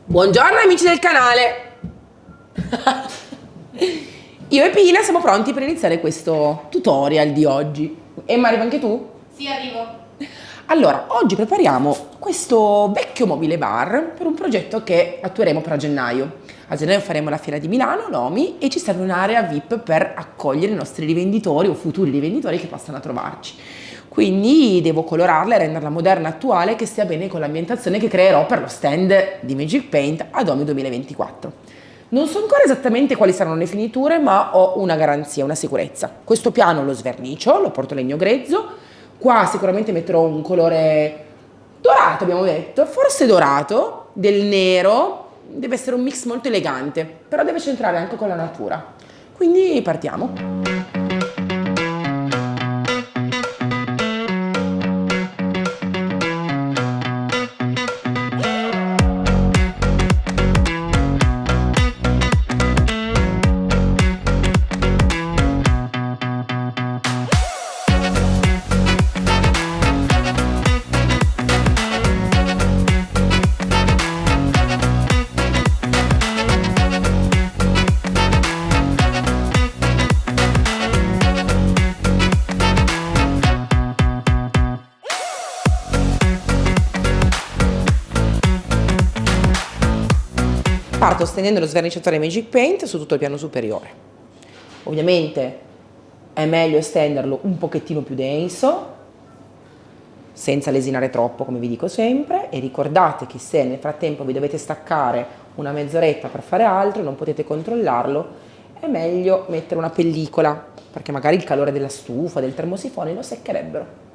Buongiorno amici del canale! Io e Pina siamo pronti per iniziare questo tutorial di oggi. Emma, arriva anche tu? Sì, arrivo. Allora, oggi prepariamo questo vecchio mobile bar per un progetto che attueremo per gennaio. A gennaio faremo la fiera di Milano, l'OMI, e ci serve un'area VIP per accogliere i nostri rivenditori o futuri rivenditori che passano a trovarci. Quindi devo colorarla e renderla moderna e attuale, che stia bene con l'ambientazione che creerò per lo stand di Magic Paint ad OMI 2024. Non so ancora esattamente quali saranno le finiture, ma ho una garanzia, una sicurezza. Questo piano lo sverniciò, lo porto legno grezzo. Qua sicuramente metterò un colore dorato, abbiamo detto, forse dorato, del nero. Deve essere un mix molto elegante, però deve centrare anche con la natura. Quindi partiamo. Parto stendendo lo sverniciatore Magic Paint su tutto il piano superiore. Ovviamente è meglio estenderlo un pochettino più denso, senza lesinare troppo, come vi dico sempre, e ricordate che se nel frattempo vi dovete staccare una mezz'oretta per fare altro, non potete controllarlo, è meglio mettere una pellicola, perché magari il calore della stufa, del termosifone lo seccherebbero.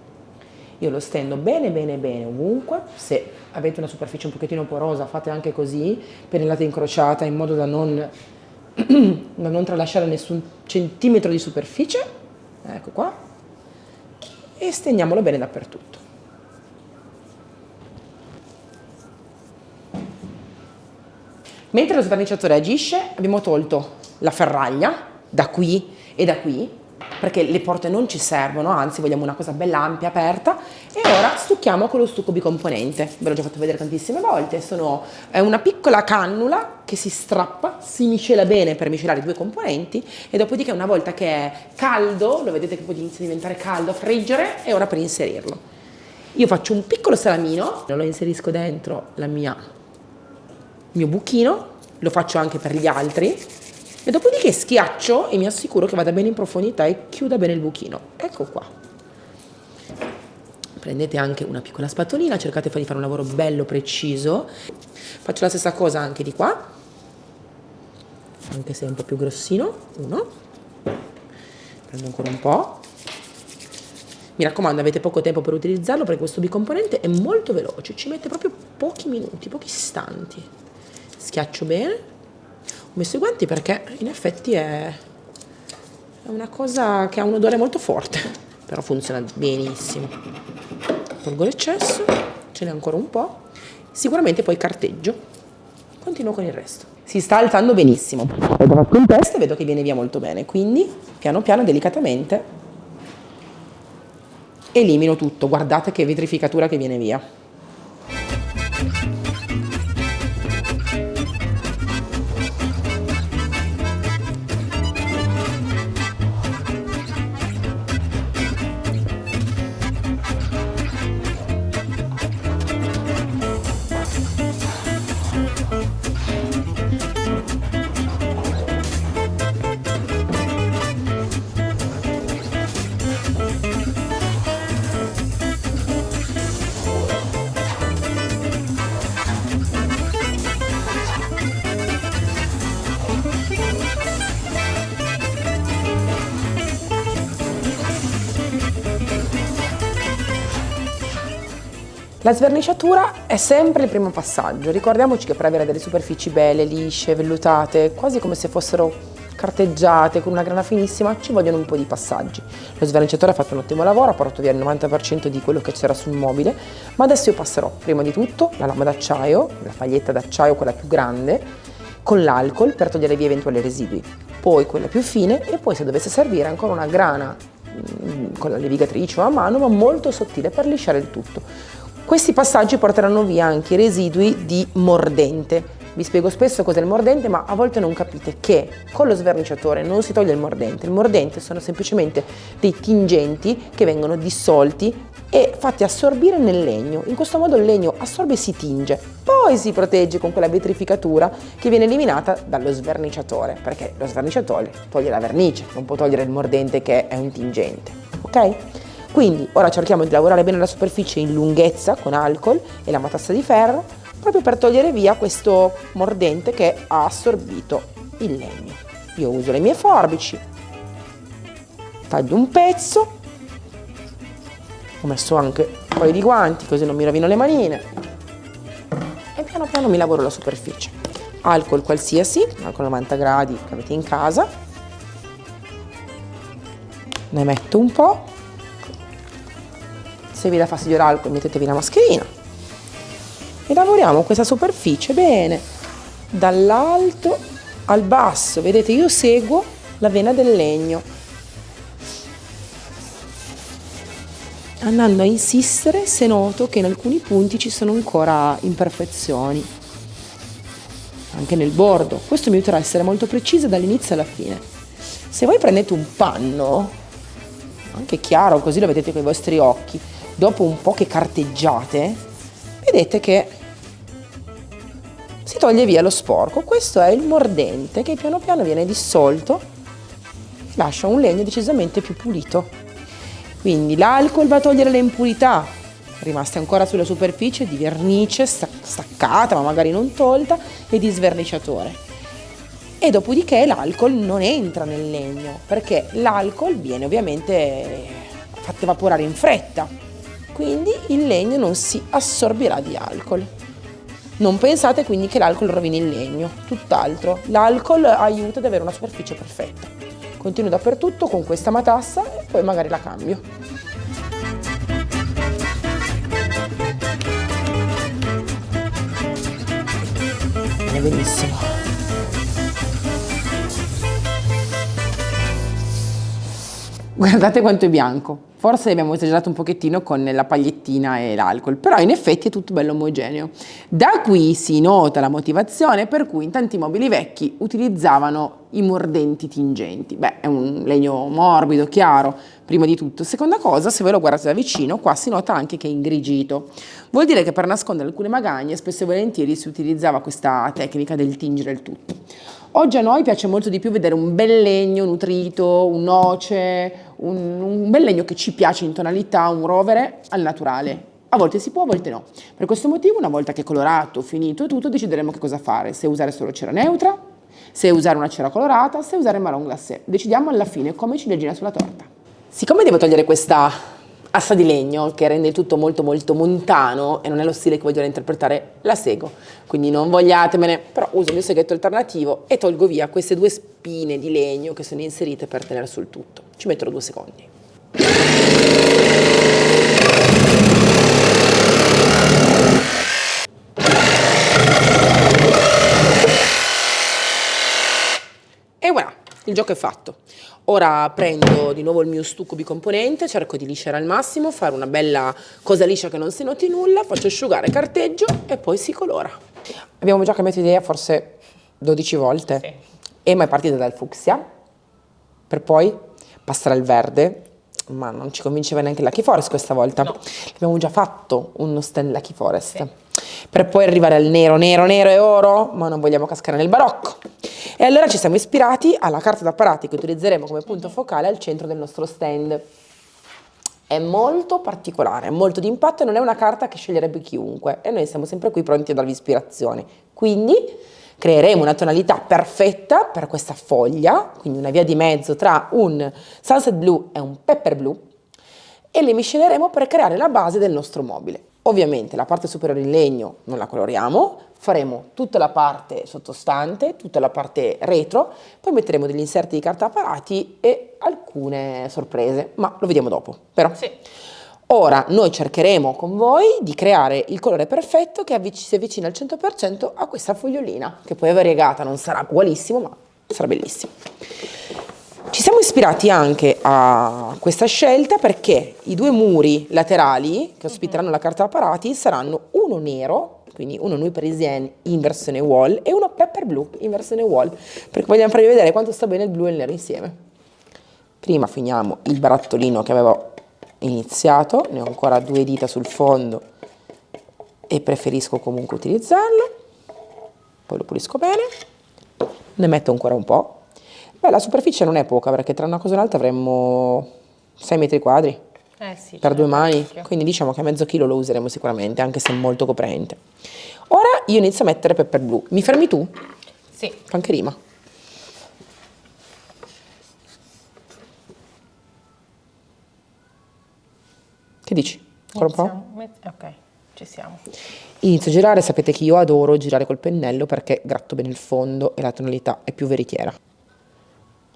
Io lo stendo bene bene bene ovunque. Se avete una superficie un pochettino porosa fate anche così, pennellate incrociata in modo da non tralasciare nessun centimetro di superficie. Ecco qua. E stendiamolo bene dappertutto. Mentre lo sverniciatore agisce abbiamo tolto la ferraglia da qui e da qui, perché le porte non ci servono, anzi vogliamo una cosa bella ampia, aperta, e ora stucchiamo con lo stucco bicomponente. Ve l'ho già fatto vedere tantissime volte, è una piccola cannula che si strappa, si miscela bene per miscelare i due componenti, e dopodiché una volta che è caldo, lo vedete che poi inizia a diventare caldo, a friggere, è ora per inserirlo. Io faccio un piccolo salamino, lo inserisco dentro il mio buchino, lo faccio anche per gli altri, e dopodiché schiaccio e mi assicuro che vada bene in profondità e chiuda bene il buchino. Ecco qua. Prendete anche una piccola spatolina, cercate di fare un lavoro bello preciso. Faccio la stessa cosa anche di qua, anche se è un po' più grossino. Uno. Prendo ancora un po'. Mi raccomando, avete poco tempo per utilizzarlo, perché questo bicomponente è molto veloce, ci mette proprio pochi minuti, pochi istanti. Schiaccio bene. Ho messo i guanti perché in effetti è una cosa che ha un odore molto forte, però funziona benissimo. Tolgo l'eccesso, ce n'è ancora un po', sicuramente poi carteggio, continuo con il resto. Si sta alzando benissimo, ho fatto un test e vedo che viene via molto bene, quindi piano piano, delicatamente, elimino tutto. Guardate che vetrificatura che viene via. La sverniciatura è sempre il primo passaggio. Ricordiamoci che per avere delle superfici belle, lisce, vellutate, quasi come se fossero carteggiate con una grana finissima, ci vogliono un po' di passaggi. Lo sverniciatore ha fatto un ottimo lavoro, ha portato via il 90% di quello che c'era sul mobile, ma adesso io passerò prima di tutto la lama d'acciaio, la paglietta d'acciaio, quella più grande, con l'alcol per togliere via eventuali residui, poi quella più fine e poi, se dovesse servire, ancora una grana con la levigatrice o a mano, ma molto sottile, per lisciare il tutto. Questi passaggi porteranno via anche i residui di mordente, Vi spiego spesso cos'è il mordente, ma a volte non capite che con lo sverniciatore non si toglie il mordente. Il mordente sono semplicemente dei tingenti che vengono dissolti e fatti assorbire nel legno. In questo modo il legno assorbe e si tinge. Poi si protegge con quella vetrificatura che viene eliminata dallo sverniciatore, perché lo sverniciatore toglie la vernice, non può togliere il mordente che è un tingente. Ok? Quindi ora cerchiamo di lavorare bene la superficie in lunghezza con alcol e la matassa di ferro, proprio per togliere via questo mordente che ha assorbito il legno. Io uso le mie forbici, taglio un pezzo, ho messo anche un paio di guanti così non mi rovino le manine e piano piano mi lavoro la superficie. Alcol qualsiasi, alcol 90 gradi che avete in casa, ne metto un po', se vi dà fastidio l'alcol mettetevi la mascherina. E lavoriamo questa superficie bene, dall'alto al basso. Vedete, io seguo la vena del legno, andando a insistere se noto che in alcuni punti ci sono ancora imperfezioni, anche nel bordo. Questo mi aiuterà a essere molto precisa dall'inizio alla fine. Se voi prendete un panno, anche chiaro, così lo vedete con i vostri occhi, dopo un po' che carteggiate, vedete che si toglie via lo sporco. Questo è il mordente che piano piano viene dissolto e lascia un legno decisamente più pulito. Quindi l'alcol va a togliere le impurità rimaste ancora sulla superficie di vernice staccata ma magari non tolta e di sverniciatore. E dopodiché l'alcol non entra nel legno perché l'alcol viene ovviamente fatto evaporare in fretta. Quindi il legno non si assorbirà di alcol. Non pensate quindi che l'alcol rovini il legno, tutt'altro. L'alcol aiuta ad avere una superficie perfetta. Continuo dappertutto con questa matassa e poi magari la cambio. Bene, benissimo. Guardate quanto è bianco. Forse abbiamo esagerato un pochettino con la pagliettina e l'alcol, però in effetti è tutto bello omogeneo. Da qui si nota la motivazione per cui in tanti mobili vecchi utilizzavano i mordenti tingenti. Beh, è un legno morbido, chiaro, prima di tutto. Seconda cosa, se voi lo guardate da vicino, qua si nota anche che è ingrigito. Vuol dire che per nascondere alcune magagne spesso e volentieri si utilizzava questa tecnica del tingere il tutto. Oggi a noi piace molto di più vedere un bel legno nutrito, un noce, un bel legno che ci piace in tonalità, un rovere al naturale. A volte si può, a volte no. Per questo motivo, una volta che è colorato, finito e tutto, decideremo che cosa fare. Se usare solo cera neutra, se usare una cera colorata, se usare marron glacé. Decidiamo alla fine come ciliegina sulla torta. Siccome devo togliere questa assa di legno che rende il tutto molto molto montano e non è lo stile che voglio interpretare, la sego. Quindi non vogliatemene, però uso il mio seghetto alternativo e tolgo via queste due spine di legno che sono inserite per tenere sul tutto. Ci metterò 2 secondi. E voilà, il gioco è fatto. Ora prendo di nuovo il mio stucco bicomponente, cerco di lisciare al massimo, fare una bella cosa liscia che non si noti nulla, faccio asciugare, carteggio e poi si colora. Abbiamo già cambiato idea forse 12 volte. Sì. Emma è partita dal fucsia, per poi passare al verde, ma non ci convinceva neanche il Lucky Forest questa volta. No. Abbiamo già fatto uno stand Lucky Forest. Sì. Per poi arrivare al nero, nero, nero e oro, ma non vogliamo cascare nel barocco. E allora ci siamo ispirati alla carta d'apparati che utilizzeremo come punto focale al centro del nostro stand. È molto particolare, molto d'impatto e non è una carta che sceglierebbe chiunque e noi siamo sempre qui pronti a darvi ispirazione. Quindi creeremo una tonalità perfetta per questa foglia, quindi una via di mezzo tra un sunset blu e un pepper blu, e le misceleremo per creare la base del nostro mobile. Ovviamente la parte superiore in legno non la coloriamo, faremo tutta la parte sottostante, tutta la parte retro, poi metteremo degli inserti di carta apparati e alcune sorprese, ma lo vediamo dopo, però. Sì. Ora noi cercheremo con voi di creare il colore perfetto che si avvicina al 100% a questa fogliolina, che poi è variegata, non sarà ugualissimo, ma sarà bellissimo. Ci siamo ispirati anche a questa scelta perché i 2 muri laterali che ospiteranno la carta apparati saranno uno nero quindi uno Nuit Parisien in versione wall e uno Pepper Blue in versione wall, perché vogliamo farvi vedere quanto sta bene il blu e il nero insieme. Prima finiamo il barattolino che avevo iniziato, ne ho ancora 2 dita sul fondo e preferisco comunque utilizzarlo, poi lo pulisco bene, ne metto ancora un po'. Beh, la superficie non è poca perché tra una cosa e l'altra avremmo 6 metri quadri Sì, per 2 mani, quindi diciamo che mezzo chilo lo useremo sicuramente, anche se è molto coprente. Ora io inizio a mettere Pepper Blue. Mi fermi tu? Sì. Fa anche rima. Che dici? Ancora un po'? Ok, ci siamo. Inizio a girare, sapete che io adoro girare col pennello perché gratto bene il fondo e la tonalità è più veritiera.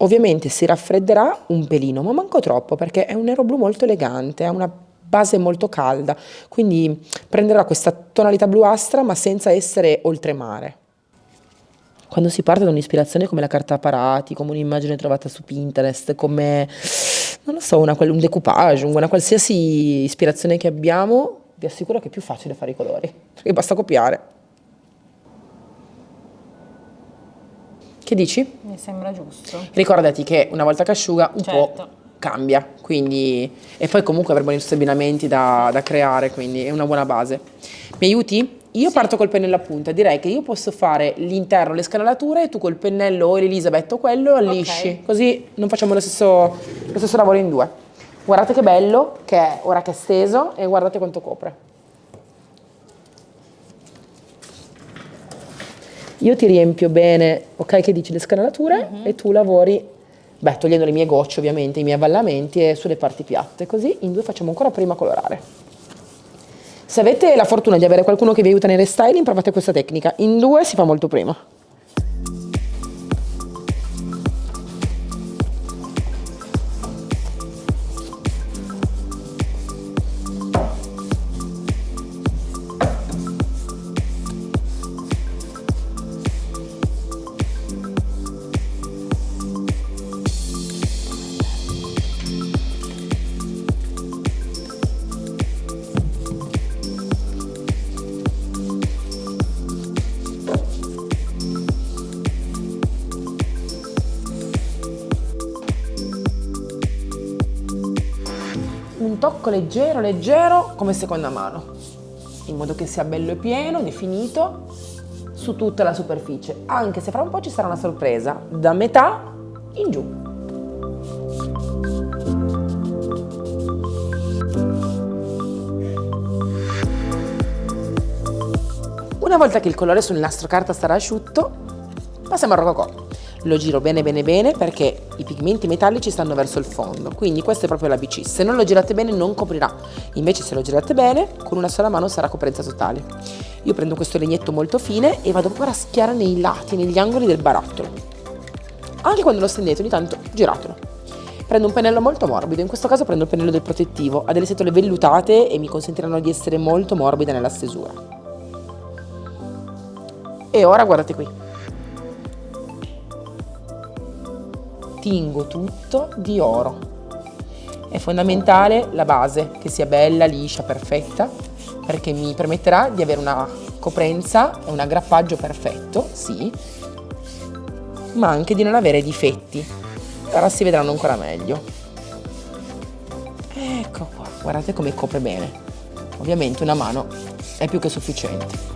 Ovviamente si raffredderà un pelino, ma manco troppo perché è un nero blu molto elegante, ha una base molto calda, quindi prenderà questa tonalità bluastra ma senza essere oltremare. Quando si parte da un'ispirazione come la carta parati, come un'immagine trovata su Pinterest, come, non lo so, un decoupage, una qualsiasi ispirazione che abbiamo, vi assicuro che è più facile fare i colori, perché basta copiare. Che dici? Mi sembra giusto. Ricordati che una volta che asciuga un Certo. po' cambia, quindi, e poi comunque avremo gli abbinamenti da creare, quindi è una buona base. Mi aiuti? Io parto col pennello a punta, direi che io posso fare l'interno, le scanalature e tu col pennello o l'Elisabeth o quello allisci, Ok. così non facciamo lo stesso lavoro in 2. Guardate che bello che è ora che è steso e guardate quanto copre. Io ti riempio bene, ok, che dici, le scanalature e tu lavori, beh, togliendo le mie gocce ovviamente, i miei avvallamenti e sulle parti piatte, così in 2 facciamo ancora prima colorare. Se avete la fortuna di avere qualcuno che vi aiuta nel restyling, provate questa tecnica, in 2 si fa molto prima. Un tocco leggero, leggero, come seconda mano, in modo che sia bello e pieno, definito, su tutta la superficie, anche se fra un po' ci sarà una sorpresa, da metà in giù. Una volta che il colore sul nastro carta sarà asciutto, passiamo al rococò. Lo giro bene bene bene perché i pigmenti metallici stanno verso il fondo, quindi questo è proprio l'ABC. Se non lo girate bene non coprirà, invece se lo girate bene con una sola mano sarà coprenza totale. Io prendo questo legnetto molto fine e vado poi a raschiare nei lati, negli angoli del barattolo. Anche quando lo stendete ogni tanto giratelo. Prendo un pennello molto morbido, in questo caso prendo il pennello del protettivo, ha delle setole vellutate e mi consentiranno di essere molto morbida nella stesura. E ora guardate qui. Tingo tutto di oro. È fondamentale la base, che sia bella, liscia, perfetta, perché mi permetterà di avere una coprenza e un aggrappaggio perfetto, sì, ma anche di non avere difetti. Ora si vedranno ancora meglio. Ecco qua, guardate come copre bene. Ovviamente una mano è più che sufficiente.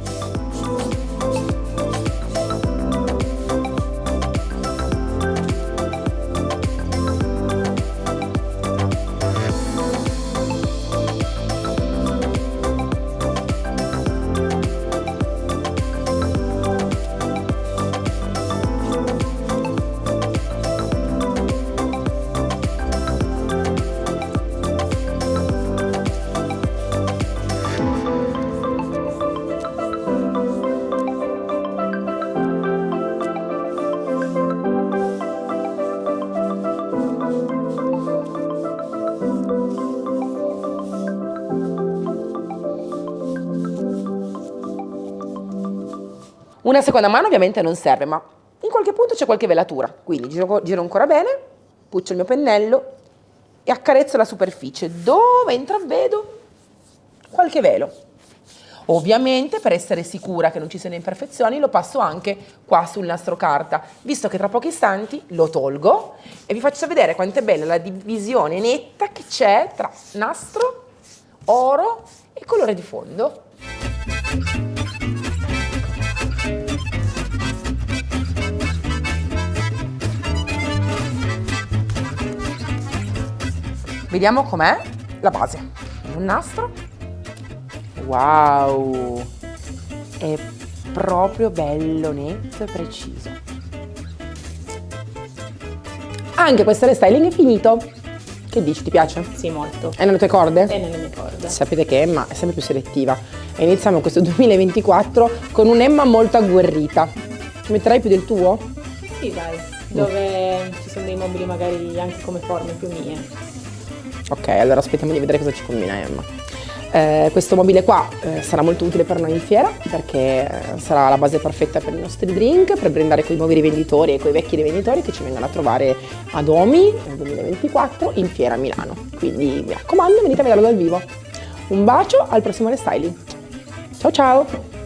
Una seconda mano ovviamente non serve, ma in qualche punto c'è qualche velatura, quindi giro ancora bene, puccio il mio pennello e accarezzo la superficie dove intravedo qualche velo. Ovviamente, per essere sicura che non ci siano imperfezioni, lo passo anche qua sul nastro carta, visto che tra pochi istanti lo tolgo e vi faccio vedere quanto è bella la divisione netta che c'è tra nastro, oro e colore di fondo. Vediamo com'è la base. Un nastro. Wow! È proprio bello, netto e preciso. Anche questo restyling è finito. Che dici, ti piace? Sì, molto. È nelle tue corde? È nelle mie corde. Sapete che Emma è sempre più selettiva. E iniziamo questo 2024 con un'Emma molto agguerrita. Ci metterai più del tuo? Sì, dai, dove ci sono dei mobili magari anche come forme più mie. Ok, allora aspettiamo di vedere cosa ci combina Emma. Questo mobile qua sarà molto utile per noi in fiera perché sarà la base perfetta per i nostri drink, per brindare con i nuovi rivenditori e con i vecchi rivenditori che ci vengono a trovare ad Omi nel 2024 in fiera a Milano. Quindi mi raccomando, venite a vederlo dal vivo. Un bacio, al prossimo restyling. Ciao ciao!